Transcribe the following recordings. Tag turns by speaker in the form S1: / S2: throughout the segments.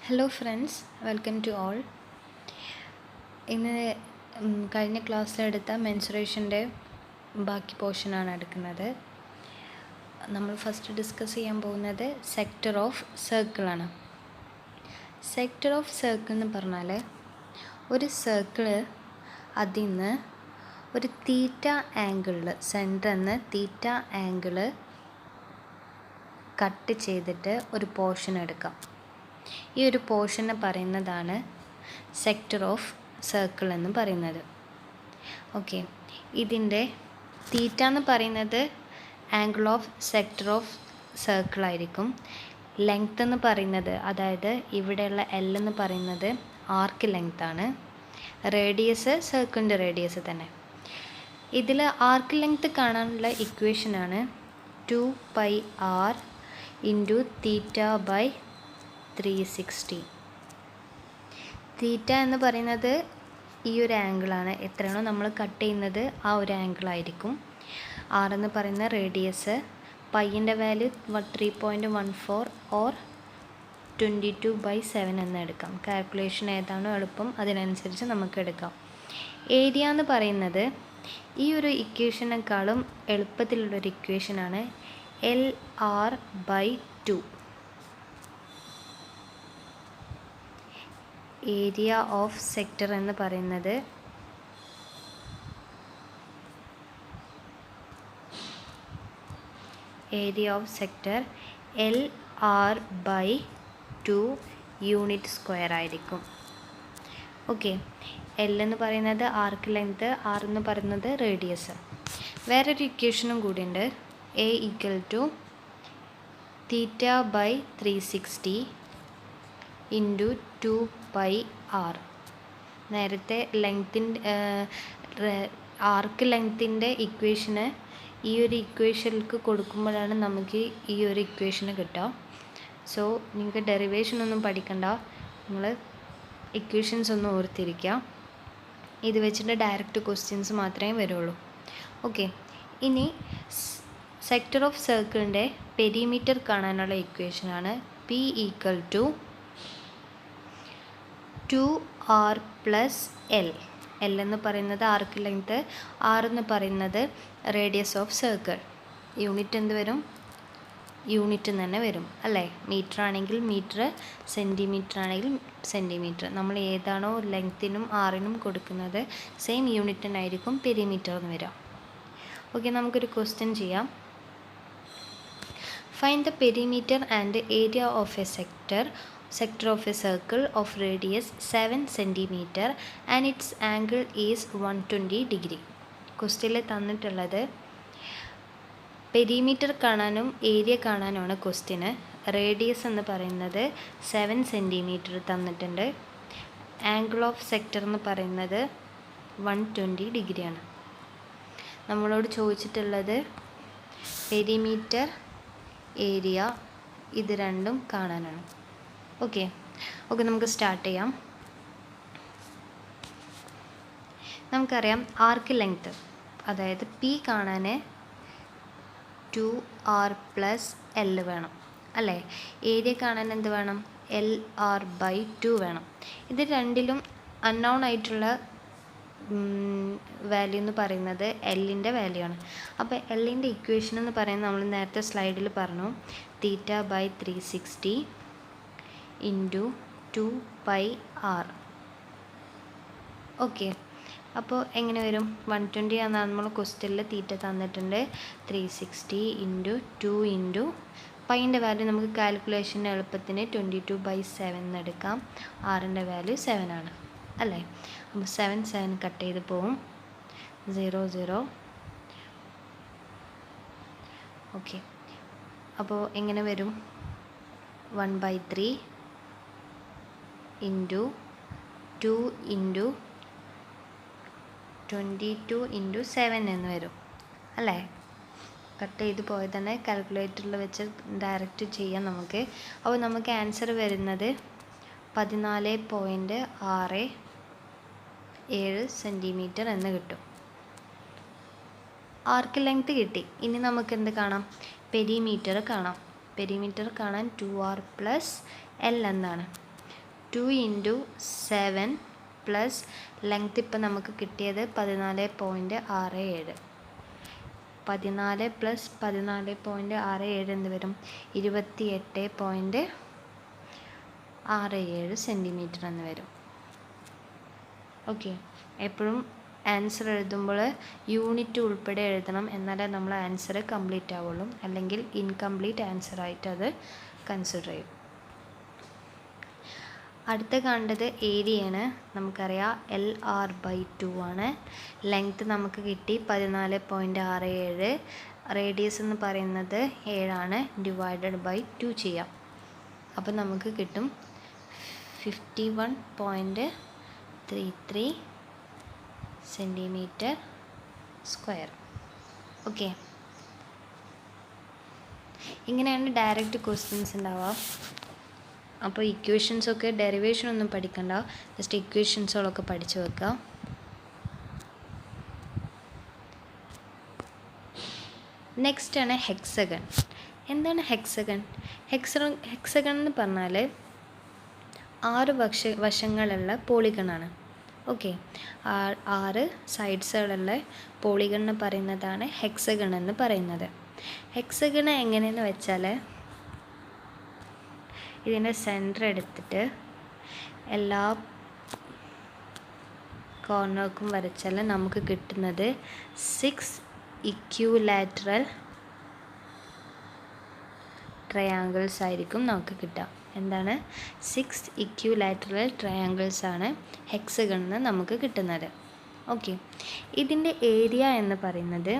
S1: Hello friends, welcome to all. ഇന്ന് കഴിഞ്ഞ ക്ലാസ്സിലെടുത്ത മെൻസുറേഷൻ്റെ ബാക്കി പോർഷനാണ് എടുക്കുന്നത്. നമ്മൾ ഫസ്റ്റ് ഡിസ്കസ് ചെയ്യാൻ പോകുന്നത് സെക്ടർ ഓഫ് സർക്കിളാണ്. സെക്ടർ ഓഫ് സർക്കിൾ എന്ന് പറഞ്ഞാൽ ഒരു സർക്കിള് അതിൽ നിന്ന് ഒരു തീറ്റ ആംഗിളിൽ സെൻറ്ററിൽ നിന്ന് തീറ്റ ആംഗിള് കട്ട് ചെയ്തിട്ട് ഒരു പോർഷൻ എടുക്കാം. ഈ ഒരു പോർഷനെ പറയുന്നതാണ് സെക്ടർ ഓഫ് സർക്കിൾ എന്ന് പറയുന്നത്. ഓക്കെ, ഇതിൻ്റെ തീറ്റ എന്ന് പറയുന്നത് angle of sector of circle ആയിരിക്കും. ലെങ്ത് എന്ന് പറയുന്നത്, അതായത് ഇവിടെയുള്ള എൽ എന്ന് പറയുന്നത് ആർക്ക് ലെങ്ത് ആണ്. റേഡിയസ് സർക്കിളിൻ്റെ റേഡിയസ് തന്നെ. ഇതിൽ ആർക്ക് ലെങ്ത് കാണാനുള്ള ഇക്വേഷനാണ് 2πr ഇൻറ്റു തീറ്റ ബൈ 360. തീറ്റ എന്ന് പറയുന്നത് ഈ ഒരു ആംഗിളാണ്. എത്രയാണോ നമ്മൾ കട്ട് ചെയ്യുന്നത് ആ ഒരു ആംഗിളായിരിക്കും. ആർ എന്ന് പറയുന്ന റേഡിയസ്, പൈൻ്റെ വാല്യൂ 3.14 ഓർ 22/7 എന്ന് എടുക്കാം. കാൽക്കുലേഷൻ ഏതാണോ എളുപ്പം അതിനനുസരിച്ച് നമുക്ക് എടുക്കാം. ഏരിയ എന്ന് പറയുന്നത് ഈ ഒരു ഇക്വേഷനേക്കാളും എളുപ്പത്തിലുള്ളൊരു ഇക്വേഷനാണ് LR/2. ഏരിയ ഓഫ് സെക്ടർ എന്ന് പറയുന്നത് area of sector LR/2 unit square ആയിരിക്കും. ഓക്കെ, എൽ എന്ന് പറയുന്നത് ആർക്ക് ലെങ്ത്, ആർ എന്ന് പറയുന്നത് റേഡിയസ്. വേറൊരു ഇക്വേഷനും കൂടിയുണ്ട്. A = θ/360 into 2πr. നേരത്തെ ആർക്ക് ലെങ്ത്തിൻ്റെ ഇക്വേഷന് ഈ ഒരു ഇക്വേഷനിലേക്ക് കൊടുക്കുമ്പോഴാണ് നമുക്ക് ഈ ഒരു ഇക്വേഷന് കിട്ടുക. സോ നിങ്ങൾക്ക് ഡെറിവേഷൻ ഒന്നും പഠിക്കണ്ട, നിങ്ങൾ ഇക്വേഷൻസ് ഒന്നും ഓർത്തിരിക്കുക. ഇത് വെച്ചിട്ട് ഡയറക്റ്റ് ക്വസ്റ്റ്യൻസ് മാത്രമേ വരുള്ളൂ. ഓക്കെ, ഇനി സെക്ടർ ഓഫ് സർക്കിളിൻ്റെ പെരിമീറ്റർ കാണാനുള്ള ഇക്വേഷനാണ് P = 2r + L. L എന്ന് പറയുന്നത് ആർക്ക് ലെങ്ത്, R എന്ന് പറയുന്നത് റേഡിയസ് ഓഫ് സർക്കിൾ. യൂണിറ്റ് എന്ത് വരും? യൂണിറ്റ് തന്നെ വരും അല്ലേ? മീറ്റർ ആണെങ്കിൽ മീറ്റർ, സെൻറ്റിമീറ്റർ ആണെങ്കിൽ സെൻറ്റിമീറ്റർ. നമ്മൾ ഏതാണോ ലെങ്ത്തിനും ആറിനും കൊടുക്കുന്നത് സെയിം യൂണിറ്റിനായിരിക്കും പെരിമീറ്റർ എന്ന് വരിക. ഓക്കെ, നമുക്കൊരു ക്വസ്റ്റ്യൻ ചെയ്യാം. Find the perimeter and area of a sector of a circle of radius 7 cm and its angle is 120 degree. ക്വസ്റ്റ്യനിൽ തന്നിട്ടുള്ളത് പെരിമീറ്റർ കാണാനും ഏരിയ കാണാനുമാണ് ക്വസ്റ്റ്യന്. റേഡിയസ് എന്ന് പറയുന്നത് 7 cm തന്നിട്ടുണ്ട്. ആംഗിൾ ഓഫ് സെക്ടർ എന്ന് പറയുന്നത് 120 ഡിഗ്രിയാണ്. നമ്മളോട് ചോദിച്ചിട്ടുള്ളത് പെരിമീറ്റർ, ഏരിയ, ഇത് രണ്ടും കാണാനാണ്. ഓക്കെ, നമുക്ക് സ്റ്റാർട്ട് ചെയ്യാം. നമുക്കറിയാം ആർക്ക് ലെങ്ത്ത്, അതായത് P കാണാൻ 2r + L വേണം അല്ലേ? ഏരിയ കാണാൻ എന്ത് വേണം? LR/2 വേണം. ഇത് രണ്ടിലും അൺനോൺ ആയിട്ടുള്ള വാല്യൂ എന്ന് പറയുന്നത് എല്ലിൻ്റെ വാല്യൂ ആണ്. അപ്പോൾ എല്ലിൻ്റെ ഇക്വേഷൻ എന്ന് പറയുന്നത് നമ്മൾ നേരത്തെ സ്ലൈഡിൽ പറഞ്ഞു, θ/360 ഇൻറ്റു 2πr. ഓക്കെ, അപ്പോൾ എങ്ങനെ വരും? 120 എന്നാണ് നമ്മൾ ക്വസ്റ്റ്യനിൽ തീറ്റ തന്നിട്ടുണ്ട്. 360 ഇൻറ്റു 2 ഇൻറ്റു പൈൻ്റെ വാല്യൂ നമുക്ക് കാൽക്കുലേഷൻ്റെ എളുപ്പത്തിന് 22/7 എന്ന് എടുക്കാം. ആറിൻ്റെ വാല്യൂ 7 ആണ് അല്ലേ? അപ്പോൾ 7 കട്ട് ചെയ്ത് പോവും, 0 0. ഓക്കെ, അപ്പോൾ എങ്ങനെ വരും? 1/3 ഇൻറ്റു 2 ഇൻറ്റു 22 ഇൻറ്റു 7 എന്ന് വരും അല്ലേ? കട്ട് ചെയ്ത് പോയത് തന്നെ കാൽക്കുലേറ്ററിൽ വെച്ച് ഡയറക്റ്റ് ചെയ്യാം നമുക്ക്. അപ്പോൾ നമുക്ക് ആൻസർ വരുന്നത് 14.67 സെൻറ്റിമീറ്റർ എന്ന് കിട്ടും. ആർക്ക് ലെങ്ത് കിട്ടി. ഇനി നമുക്ക് എന്ത് കാണാം? പെരിമീറ്റർ കാണാം. പെരിമീറ്റർ കാണാൻ 2r + L എന്നാണ്. 2 × 7 പ്ലസ് ലെങ്ത് ഇപ്പം നമുക്ക് കിട്ടിയത് 14.67. 14 + 14.67 എന്ത് വരും? 28.67 സെൻറ്റിമീറ്റർ എന്ന് വരും. ഓക്കെ, എപ്പോഴും ആൻസർ എഴുതുമ്പോൾ യൂണിറ്റ് ഉൾപ്പെടെ എഴുതണം, എന്നാലേ നമ്മൾ ആൻസർ കംപ്ലീറ്റ് ആവുള്ളൂ, അല്ലെങ്കിൽ ഇൻകംപ്ലീറ്റ് ആൻസർ ആയിട്ട് അത് കൺസിഡർ ചെയ്യും. അടുത്ത കണ്ടത് ഏരിയയാണ്. നമുക്കറിയാം LR/2 ആണ്. ലെങ്ത്ത് നമുക്ക് കിട്ടി 14.67. റേഡിയസ് എന്ന് പറയുന്നത് 7 ഡിവൈഡഡ്/2 ചെയ്യാം. അപ്പോൾ നമുക്ക് കിട്ടും 51.33 സെൻറ്റിമീറ്റർ സ്ക്വയർ. ഓക്കെ, ഇങ്ങനെയാണ് ഡയറക്റ്റ് ക്വസ്റ്റ്യൻസ് ഉണ്ടാവുക. അപ്പോൾ ഇക്വേഷൻസൊക്കെ ഡെറിവേഷൻ ഒന്നും പഠിക്കണ്ട, ജസ്റ്റ് ഇക്വേഷൻസുകളൊക്കെ പഠിച്ചു വെക്കുക. നെക്സ്റ്റ് ആണ് ഹെക്സഗൺ. എന്താണ് ഹെക്സഗൺ? ഹെക്സഗൺ എന്ന് പറഞ്ഞാൽ 6 വശങ്ങളുള്ള പോളിഗണാണ്. ഓക്കെ, 6 സൈഡ്സുകളുള്ള പോളിഗൺ എന്ന് പറയുന്നതാണ് ഹെക്സഗൺ എന്ന് പറയുന്നത്. ഹെക്സഗൺ എങ്ങനെയെന്ന് വെച്ചാൽ, ഇതിൻ്റെ സെൻറ്റർ എടുത്തിട്ട് എല്ലാ കോർണർക്കും വരച്ചാൽ നമുക്ക് കിട്ടുന്നത് 6 ഇക്വിലാറ്ററൽ ട്രയാങ്കിൾസ് ആയിരിക്കും നമുക്ക് കിട്ടുക. എന്താണ്? 6 ഇക്വിലാറ്ററൽ ട്രയാങ്കിൾസ് ആണ് ഹെക്സഗണിന് നമുക്ക് കിട്ടുന്നത്. ഓക്കെ, ഇതിൻ്റെ ഏരിയ എന്ന് പറയുന്നത്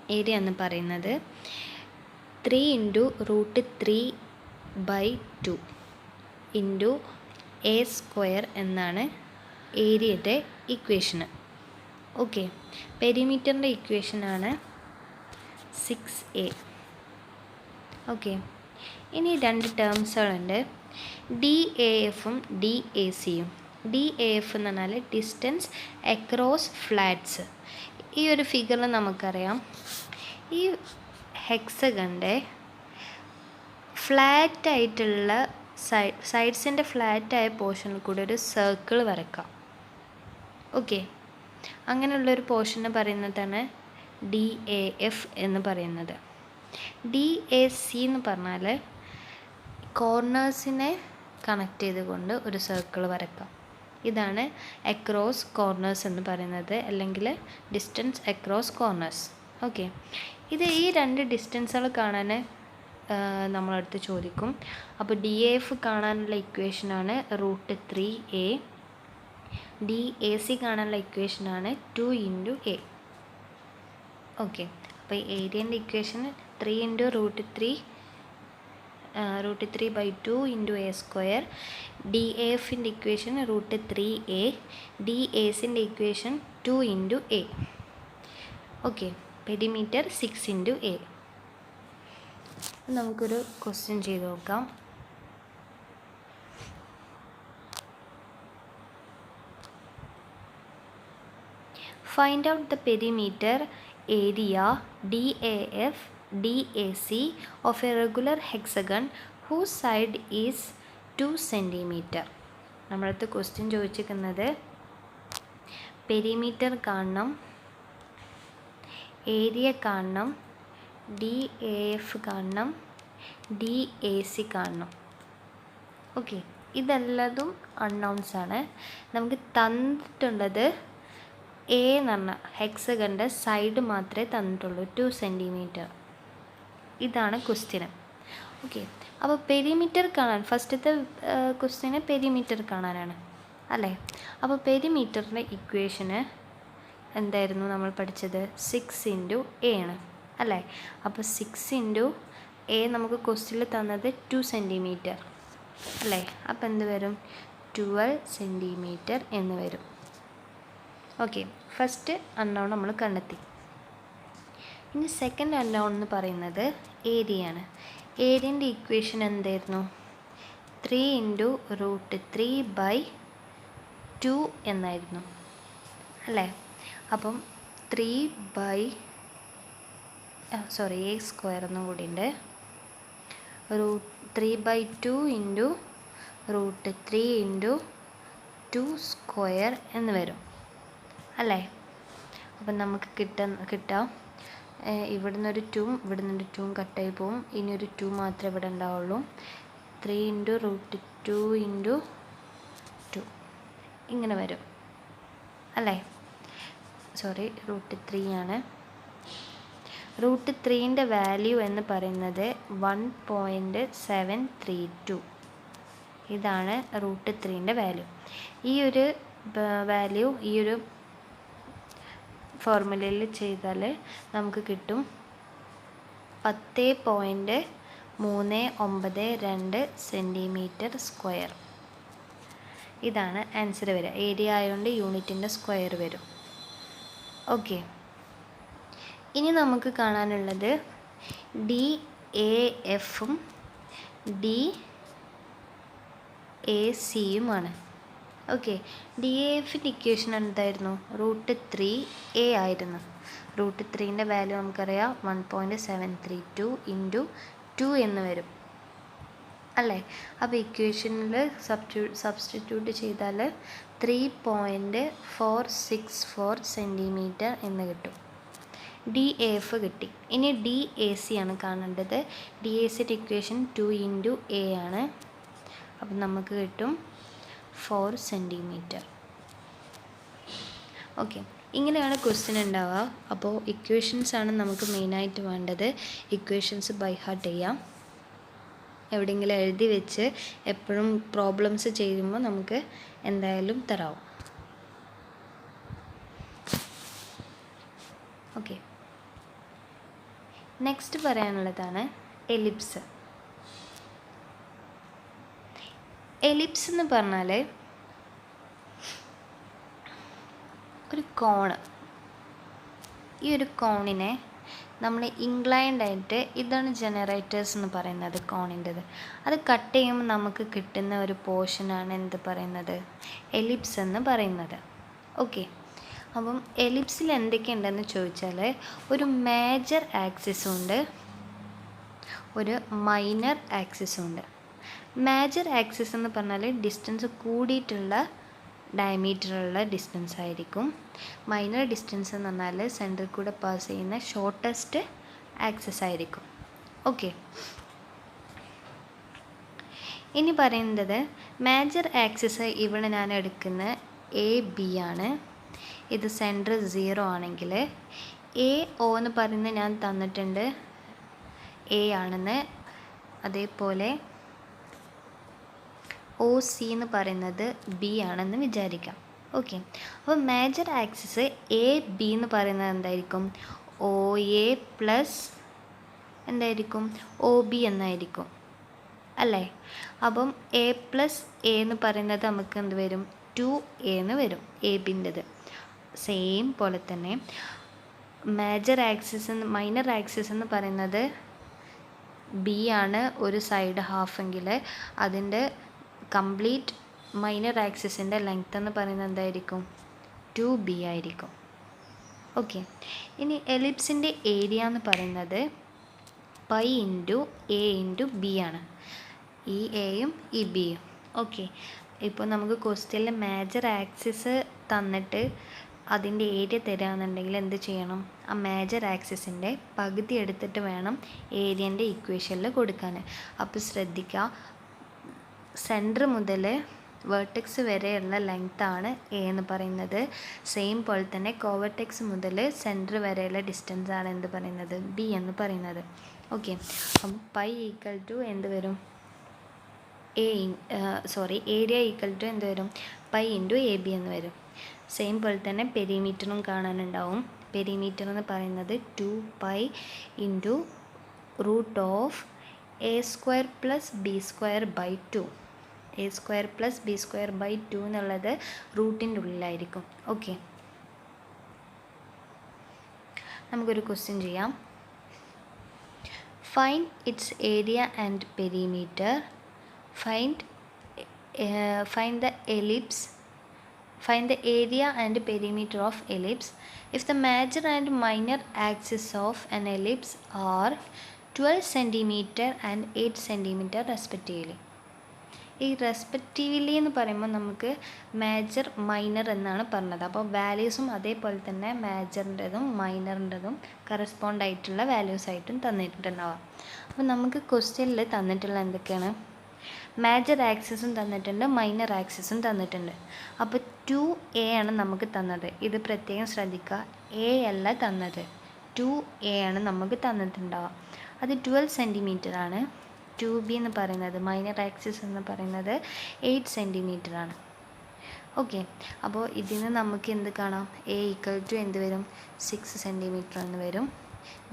S1: 3 × √3/2 × A² എന്നാണ് ഏരിയയുടെ ഇക്വേഷന്. Okay, പെരിമീറ്ററിൻ്റെ ഇക്വേഷനാണ് 6A. ഓക്കെ, ഇനി 2 ടേംസുകളുണ്ട്, DAFഉം DACയും. DAF എന്ന് പറഞ്ഞാൽ ഡിസ്റ്റൻസ് അക്രോസ് ഫ്ലാറ്റ്സ്. ഈ ഒരു ഫിഗറിൽ നമുക്കറിയാം, ഈ ഹെക്സഗണിൻ്റെ ഫ്ലാറ്റായിട്ടുള്ള സൈഡ്സിൻ്റെ ഫ്ലാറ്റായ പോർഷനിൽ കൂടെ ഒരു സർക്കിൾ വരക്കാം. ഓക്കെ, അങ്ങനെയുള്ളൊരു പോർഷനെ പറയുന്നതാണ് DAF എന്ന് പറയുന്നത്. DAC എന്ന് പറഞ്ഞാൽ കോർണേഴ്സിനെ കണക്ട് ചെയ്തുകൊണ്ട് ഒരു സർക്കിൾ വരക്കാം. ഇതാണ് അക്രോസ് കോർണേഴ്സ് എന്ന് പറയുന്നത്, അല്ലെങ്കിൽ ഡിസ്റ്റൻസ് അക്രോസ് കോർണേഴ്സ്. ഓക്കെ, ഈ 2 ഡിസ്റ്റൻസുകൾ കാണാൻ നമ്മളടുത്ത് ചോദിക്കും. അപ്പോൾ DAF കാണാനുള്ള ഇക്വേഷനാണ് √3A. DAC കാണാനുള്ള ഇക്വേഷനാണ് 2 × A. ഓക്കെ, അപ്പോൾ ഏരിയൻ്റെ ഇക്വേഷൻ 3 × √3/2 × A². DAFൻ്റെ ഇക്വേഷൻ √3A. DACൻ്റെ equation 2 × A. Okay, perimeter 6 × A. നമുക്കൊരു ക്വസ്റ്റ്യൻ ചെയ്ത് നോക്കാം. Find out the perimeter area DAF DAC of a regular hexagon whose side is 2 centimeter. നമ്മളടുത്ത് ക്വസ്റ്റ്യൻ ചോദിച്ചിരിക്കുന്നത് പെരിമീറ്റർ കാണണം, ഏരിയ കാണണം, DAF കാണണം, DAC കാണണം. ഓക്കെ, ഇതെല്ലാതും അൺനൗൺസ് ആണ്. നമുക്ക് തന്നിട്ടുള്ളത് A എന്ന് പറഞ്ഞാൽ ഹെക്സഗണിൻ്റെ സൈഡ് മാത്രമേ തന്നിട്ടുള്ളൂ, 2 സെൻറ്റിമീറ്റർ. ഇതാണ് ക്വസ്റ്റ്യൻ. ഓക്കെ, അപ്പോൾ പെരിമീറ്റർ കാണാൻ ഫസ്റ്റത്തെ ക്വസ്റ്റ്യന് പെരിമീറ്റർ കാണാനാണ് അല്ലേ. അപ്പോൾ പെരിമീറ്ററിൻ്റെ ഇക്വേഷന് എന്തായിരുന്നു നമ്മൾ പഠിച്ചത്? 6 × A ആണ് അല്ലേ. അപ്പോൾ 6 × A നമുക്ക് ക്വസ്റ്റ്യനിൽ തന്നത് 2 സെൻറ്റിമീറ്റർ അല്ലേ. അപ്പോൾ എന്ത് വരും? 12 സെൻറ്റിമീറ്റർ എന്ന് വരും. ഓക്കെ, ഫസ്റ്റ് അൺനോൺ നമ്മൾ കണ്ടെത്തി. ഇനി സെക്കൻഡ് അൺനോൺ എന്ന് പറയുന്നത് ഏരിയയാണ്. ഏരിയൻ്റെ ഇക്വേഷൻ എന്തായിരുന്നു? 3 × √3/2 എന്നായിരുന്നു അല്ലേ. അപ്പം A² എന്നും കൂടി ഉണ്ട്. √3/2 × √3 ഇൻറ്റു 2 സ്ക്വയർ എന്ന് വരും അല്ലേ. അപ്പം നമുക്ക് കിട്ടാം ഇവിടുന്ന് ഒരു 2 ഇവിടുന്ന് ഒരു 2 കട്ടായി പോവും. ഇനി ഒരു 2 മാത്രമേ ഇവിടെ ഉണ്ടാവുള്ളൂ. 3 ഇൻറ്റു √2 ഇൻറ്റു 2 ഇങ്ങനെ വരും അല്ലേ. സോറി, √3 ആണ്. √3ൻ്റെ വാല്യൂ എന്ന് പറയുന്നത് 1.732. ഇതാണ് √3ൻ്റെ വാല്യൂ. ഈ ഒരു വാല്യൂ ഈ ഒരു ഫോർമുലയിൽ ചെയ്താൽ നമുക്ക് കിട്ടും 10.392 സെൻറ്റിമീറ്റർ സ്ക്വയർ. ഇതാണ് ആൻസർ വരിക. ഏരിയ ആയതുകൊണ്ട് യൂണിറ്റിൻ്റെ സ്ക്വയർ വരും. ഓക്കെ, ഇനി നമുക്ക് കാണാനുള്ളത് DAFഉം DACയുമാണ്. ഓക്കെ, DAFൻ്റെ ഇക്വേഷൻ എന്തായിരുന്നു? √3a ആയിരുന്നു. √3ൻ്റെ വാല്യൂ നമുക്കറിയാം 1.732 ഇൻറ്റു 2 എന്ന് വരും അല്ലേ. അപ്പോൾ ഇക്വേഷനിൽ സബ്സ്റ്റിറ്റ്യൂട്ട് ചെയ്താൽ 3.464 സെൻറ്റിമീറ്റർ എന്ന് കിട്ടും. DAF കിട്ടി. ഇനി DAC ആണ് കാണേണ്ടത്. DACയുടെ ഇക്വേഷൻ 2 ഇൻറ്റു a ആണ്. അപ്പം നമുക്ക് കിട്ടും 4 സെൻറ്റിമീറ്റർ. ഓക്കെ, ഇങ്ങനെയാണ് ക്വസ്റ്റ്യൻ ഉണ്ടാവുക. അപ്പോൾ ഇക്വേഷൻസ് ആണ് നമുക്ക് മെയിനായിട്ട് വേണ്ടത്. ഇക്വേഷൻസ് ബൈ ഹാർട്ട് ചെയ്യാം. എവിടെയെങ്കിലും എഴുതി വെച്ച് എപ്പോഴും പ്രോബ്ലംസ് ചെയ്യുമ്പോൾ നമുക്ക് എന്തായാലും തരാവും. ഓക്കെ, നെക്സ്റ്റ് പറയാനുള്ളതാണ് എലിപ്സ്. എലിപ്സ് എന്ന് പറഞ്ഞാൽ ഒരു കോണ്. ഈ ഒരു കോണിനെ നമ്മൾ ഇൻക്ലൈൻഡ് ആയിട്ട്, ഇതാണ് ജനറേറ്റേഴ്സ് എന്ന് പറയുന്നത് കോണിൻ്റെത്. അത് കട്ട് ചെയ്യുമ്പോൾ നമുക്ക് കിട്ടുന്ന ഒരു പോർഷനാണ് എന്ത് പറയുന്നത്? എലിപ്സ് എന്ന് പറയുന്നത്. ഓക്കെ, അപ്പം എലിപ്സിൽ എന്തൊക്കെയുണ്ടെന്ന് ചോദിച്ചാൽ ഒരു മേജർ ആക്സിസും ഉണ്ട്, ഒരു മൈനർ ആക്സിസും ഉണ്ട്. മേജർ ആക്സിസ് എന്ന് പറഞ്ഞാൽ ഡിസ്റ്റൻസ് കൂടിയിട്ടുള്ള ഡയമീറ്ററുള്ള ഡിസ്റ്റൻസ് ആയിരിക്കും. മൈനർ ഡിസ്റ്റൻസ് എന്ന് പറഞ്ഞാൽ സെൻറ്ററിൽ കൂടെ പാസ് ചെയ്യുന്ന ഷോർട്ടസ്റ്റ് ആക്സിസ് ആയിരിക്കും. ഓക്കെ, ഇനി പറയുന്നത് മേജർ ആക്സിസ് ഇവിടെ ഞാൻ എടുക്കുന്ന AB ആണ്. ഇത് സെൻറ്റർ 0 ആണെങ്കിൽ AO എന്ന് പറയുന്നത് ഞാൻ തന്നിട്ടുണ്ട് A ആണെന്ന്. അതേപോലെ OC എന്ന് പറയുന്നത് B ആണെന്ന് വിചാരിക്കാം. ഓക്കെ, അപ്പോൾ മേജർ ആക്സിസ് AB എന്ന് പറയുന്നത് എന്തായിരിക്കും? OA പ്ലസ് എന്തായിരിക്കും? OB എന്നായിരിക്കും അല്ലേ. അപ്പം A പ്ലസ് A എന്ന് പറയുന്നത് നമുക്ക് എന്ത് വരും? 2A എന്ന് വരും ABൻ്റെത്. സെയിം പോലെ തന്നെ മേജർ ആക്സിസ് മൈനർ ആക്സിസ് എന്ന് പറയുന്നത് B ആണ് ഒരു സൈഡ് ഹാഫ് എങ്കിൽ അതിൻ്റെ കംപ്ലീറ്റ് മൈനർ ആക്സിസിൻ്റെ ലെങ്ത് എന്ന് പറയുന്നത് എന്തായിരിക്കും? 2B ആയിരിക്കും. ഓക്കെ, ഇനി എലിപ്സിൻ്റെ ഏരിയ എന്ന് പറയുന്നത് pi into A into B ആണ്. ഈ Aയും ഈ Bയും. ഓക്കെ, ഇപ്പോൾ നമുക്ക് ക്വസ്റ്റ്യനിൽ മേജർ ആക്സിസ് തന്നിട്ട് അതിൻ്റെ ഏരിയ തരാമെന്നുണ്ടെങ്കിൽ എന്ത് ചെയ്യണം? ആ മേജർ ആക്സിസിൻ്റെ പകുതി എടുത്തിട്ട് വേണം ഏരിയൻ്റെ ഇക്വേഷനിൽ കൊടുക്കാൻ. അപ്പോൾ ശ്രദ്ധിക്കുക, സെൻറ്റർ മുതൽ വേർട്ടെക്സ് വരെയുള്ള ലെങ്ത്താണ് A എന്ന് പറയുന്നത്. സെയിം പോലെ തന്നെ കോവർട്ടെക്സ് മുതൽ സെൻറ്റർ വരെയുള്ള ഡിസ്റ്റൻസ് ആണ് എന്ത് പറയുന്നത്? B എന്ന് പറയുന്നത്. ഓക്കെ, അപ്പം പൈ ഈക്വൽ ടു എന്ത് വരും? ഏരിയ ഈക്വൽ ടു എന്ത് വരും? പൈ ഇൻറ്റു AB എന്ന് വരും. സെയിം പോലെ തന്നെ പെരിമീറ്ററും കാണാനുണ്ടാവും. പെരിമീറ്റർ എന്ന് പറയുന്നത് 2π into √A² plus B²/2. A² plus B²/2 എന്നുള്ളത് റൂട്ടിൻ്റെ ഉള്ളിലായിരിക്കും. ഓക്കെ, നമുക്കൊരു ക്വസ്റ്റ്യൻ ചെയ്യാം. Find it's area and perimeter. Find the ellipse. Find the area and perimeter of ellipse if the major and minor axes of an ellipse are 12 cm and 8 cm respectively. ഈ respectively എന്ന് പറയുമ്പോൾ നമുക്ക് major minor എന്നാണ് പറഞ്ഞത്. അപ്പോൾ വാല്യൂസും അതേപോലെ തന്നെ മേജറിൻ്റെതും മൈനറിൻ്റെതും correspond ആയിട്ടുള്ള വാല്യൂസ് ആയിട്ടും തന്നിട്ടുണ്ടാവാം. അപ്പോൾ നമുക്ക് ക്വസ്റ്റ്യനിൽ തന്നിട്ടുള്ള എന്തൊക്കെയാണ്? മേജർ ആക്സിസും തന്നിട്ടുണ്ട്, മൈനർ ആക്സിസും തന്നിട്ടുണ്ട്. അപ്പോൾ 2a ആണ് നമുക്ക് തന്നത്. ഇത് പ്രത്യേകം ശ്രദ്ധിക്കുക, a അല്ല തന്നത്, 2a ആണ് നമുക്ക് തന്നിട്ടുണ്ടാവുക. അത് 12 സെൻറ്റിമീറ്റർ ആണ്. 2b എന്ന് പറയുന്നത്, മൈനർ ആക്സിസ് എന്ന് പറയുന്നത് 8 സെൻറ്റിമീറ്റർ ആണ്. ഓക്കെ, അപ്പോൾ ഇതിന് നമുക്ക് എന്ത് കാണാം? a ഈക്വൽ ടു എന്ത് വരും? 6 സെൻറ്റിമീറ്റർ എന്ന് വരും.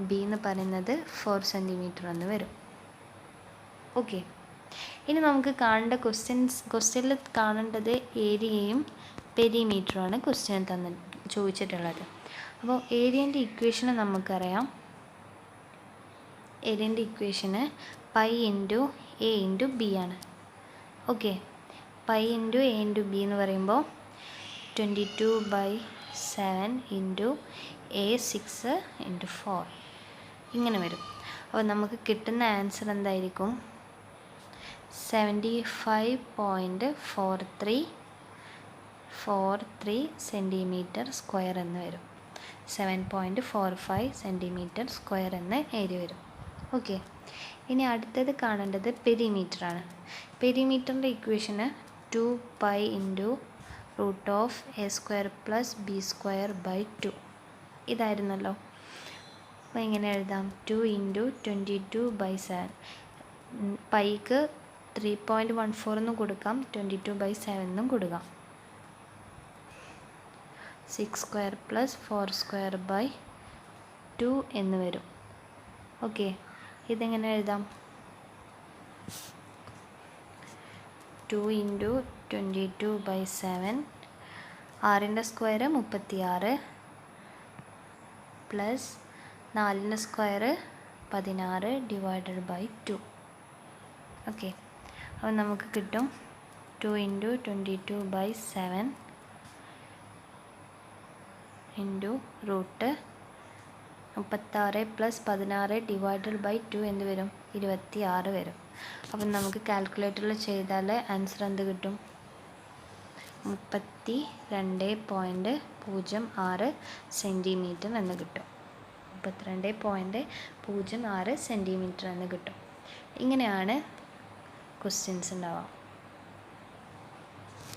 S1: b എന്ന് പറയുന്നത് 4 സെൻറ്റിമീറ്റർ എന്ന് വരും. ഓക്കെ, ഇനി നമുക്ക് കാണേണ്ട ക്വസ്റ്റ്യനിൽ കാണേണ്ടത് ഏരിയയും പെരിമീറ്ററുമാണ് ക്വസ്റ്റ്യൻ ചോദിച്ചിട്ടുള്ളത്. അപ്പോൾ ഏരിയൻ്റെ ഇക്വേഷന് നമുക്കറിയാം. ഏരിയൻ്റെ equation pi into a into b ആണ്. Okay, pi into a into b എന്ന് പറയുമ്പോൾ 22/7 ഇൻറ്റു എ 6 ഇൻറ്റു 4 ഇങ്ങനെ വരും. അപ്പോൾ നമുക്ക് കിട്ടുന്ന ആൻസർ എന്തായിരിക്കും? 75.43 സെൻറ്റിമീറ്റർ സ്ക്വയർ എന്ന് വരും. 7.45 സെൻറ്റിമീറ്റർ സ്ക്വയർ എന്ന് ഏരിയ വരും. ഓക്കെ, ഇനി അടുത്തത് കാണേണ്ടത് പെരിമീറ്റർ ആണ്. പെരിമീറ്ററിൻ്റെ ഇക്വേഷന് 2π ഇൻറ്റു √a² + b² ഇതായിരുന്നല്ലോ. അപ്പോൾ എങ്ങനെ എഴുതാം? 2 ഇൻറ്റു 22/7. പൈക്ക് 3.14 എന്നും കൊടുക്കാം, 22/7 എന്നും കൊടുക്കാം. 6² + 4² എന്ന് വരും. ഓക്കെ, ഇതെങ്ങനെ എഴുതാം? 2 ഇൻറ്റു 22/7, 6ൻ്റെ സ്ക്വയർ 36 പ്ലസ് 4ൻ്റെ സ്ക്വയർ 16 ÷ 2. ഓക്കെ, അപ്പോൾ നമുക്ക് കിട്ടും 2 ഇൻറ്റു 22/7 ഇൻറ്റു √36 + 16 ÷ 2 എന്ത് വരും? 26 വരും. അപ്പം നമുക്ക് കാൽക്കുലേറ്ററിൽ ചെയ്താൽ ആൻസർ എന്ത് കിട്ടും? 32.06 സെൻറ്റിമീറ്റർ എന്ന് കിട്ടും. 32.06 സെൻറ്റിമീറ്റർ എന്ന് കിട്ടും. ഇങ്ങനെയാണ് ക്വസ്റ്റ്യൻസ് ഉണ്ടാവുക.